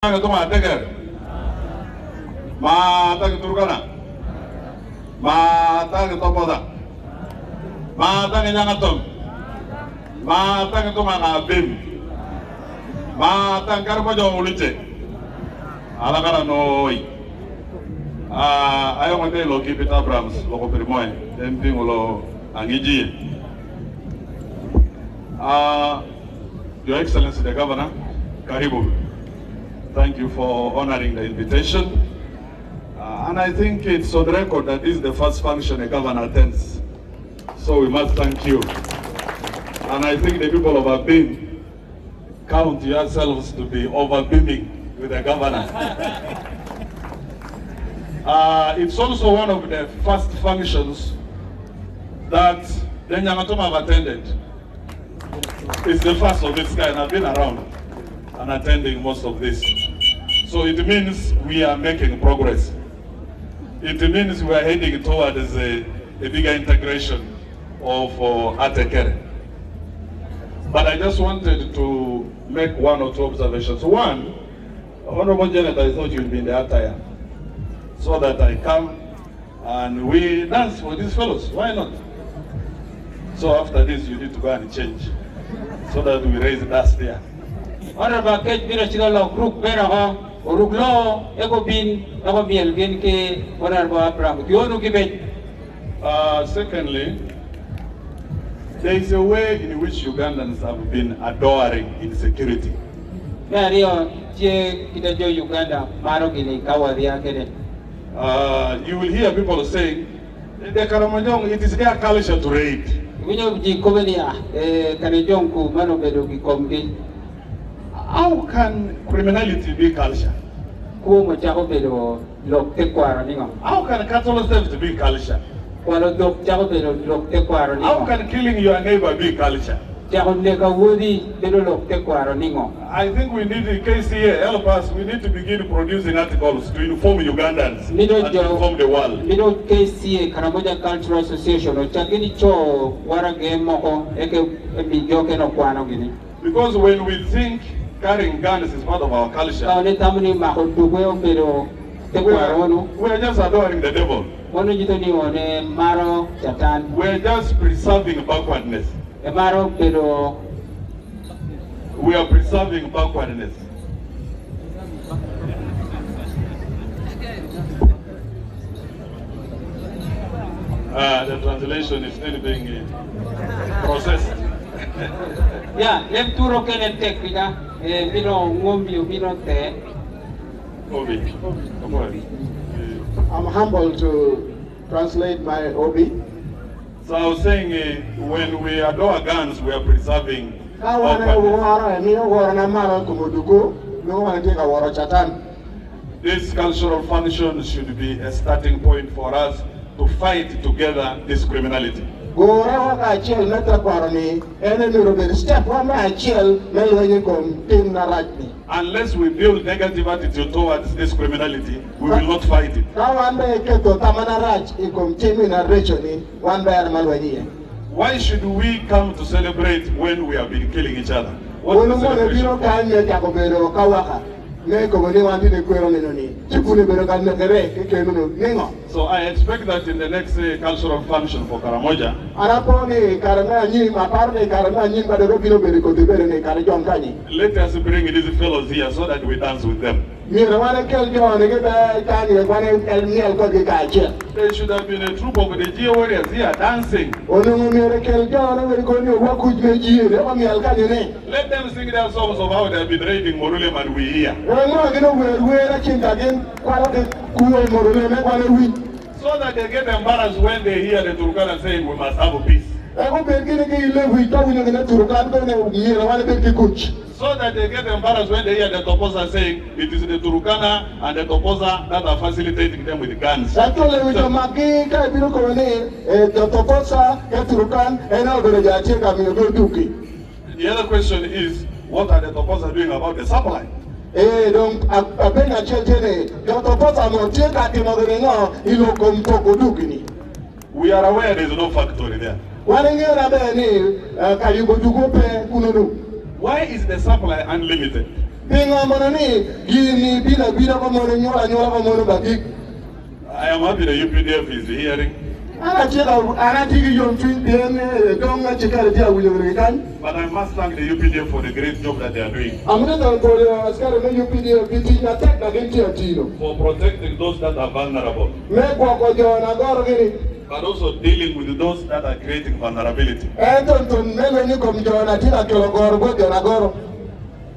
Tuma teger ma tag turkana ma tag topoda ma tag nyangatom ma tag tuma na bim ma tag Karamoja uliche ala kara noi ayo ngate lo keep it Abrams lo ko primoy emping lo angiji Your Excellency the Governor, karibu. Thank you for honoring the invitation. And I think it's on record that this is the first function a governor attends. So we must thank you. And I think the people of Abim count yourselves to be overbeaming with the governor. It's also one of the first functions that the Nyangatoma have attended. It's the first of its kind. I've been around and attending most of this. So it means we are making progress. It means we are heading towards a bigger integration of Atekere. But I just wanted to make one or two observations. One, Honorable Janet, I thought you'd be in the attire so that I come and we dance for these fellows. Why not? So after this, you need to go and change so that we raise dust there. Honorable Kate Bina Chigalo Group Beraho, Uruglo, Egobin, Egobiel Genke, Honorable Abraham. You want to give it? Secondly, there is a way in which Ugandans have been adoring insecurity. Uganda, You will hear people saying, the Karamoja, it is their culture to raid. How can criminality be culture? How can cattle theft be culture? How can killing your neighbor be culture? I think we need the KCA help us. We need to begin producing articles to inform Ugandans and to inform the world. KCA Karamoja Cultural Association Because when we think carrying guns is part of our culture, we are just adoring the devil. We are just preserving backwardness. We are preserving backwardness. The translation is still being processed. Yeah, let's do rock and take I'm humbled to translate my Obi. So I was saying, when we adore guns, we are preserving this cultural function should be a starting point for us to fight together this criminality. Unless we build negative attitude towards this criminality, we will not fight it. Why should we come to celebrate when we have been killing each other? What is the celebration? So I expect that in the next cultural function for Karamoja, let us bring these fellows here so that we dance with them. There should have been a troop of the Geo warriors here dancing. Let them sing their songs of how they have been raiding Morulem and we hear. So that they get embarrassed when they hear the Turkana saying we must have a peace. So that they get embarrassed when they hear the Toposa saying it is the Turkana and the Toposa that are facilitating them with guns. The other question is, what are the Toposa doing about the supply? We are aware there is no factory there. Why is the supply unlimited? I am happy the UPDF is hearing. But I must thank the UPDF for the great job that they are doing. For protecting those that are vulnerable. But also dealing with those that are creating vulnerability.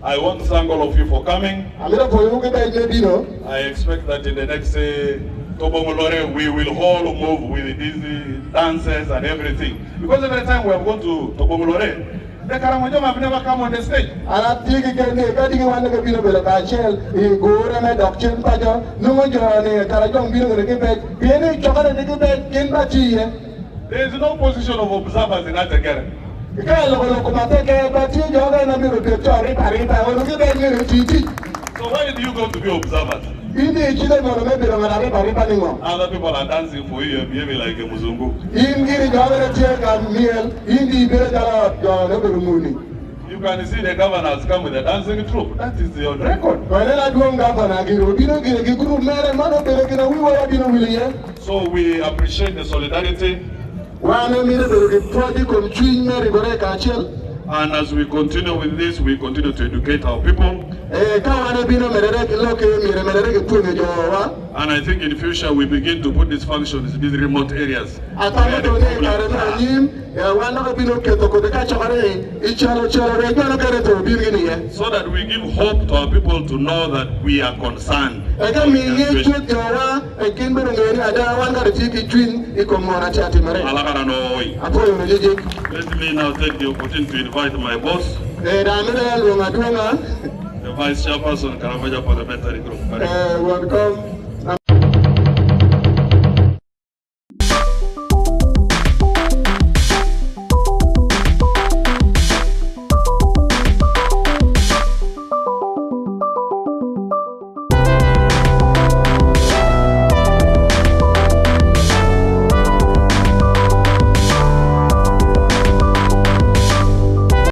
I want to thank all of you for coming. I expect that in the next Tobongolore, we will all move with these dances and everything. Because every time we have gone to Tobongolore, the Karamoja have never come on the stage. There is no position of observers in that together. So why do you go to be observers? Other people are dancing for you and behaving like a Muzungu. You can see the governors come with a dancing troupe. That is on record. So we appreciate the solidarity. And as we continue with this, we continue to educate our people. And I think in the future we begin to put these functions in these remote areas. So that we give hope to our people to know that we are concerned. Let me now take the opportunity to invite my boss, the Vice Chairperson, Karamoja Parliamentary Group. Welcome.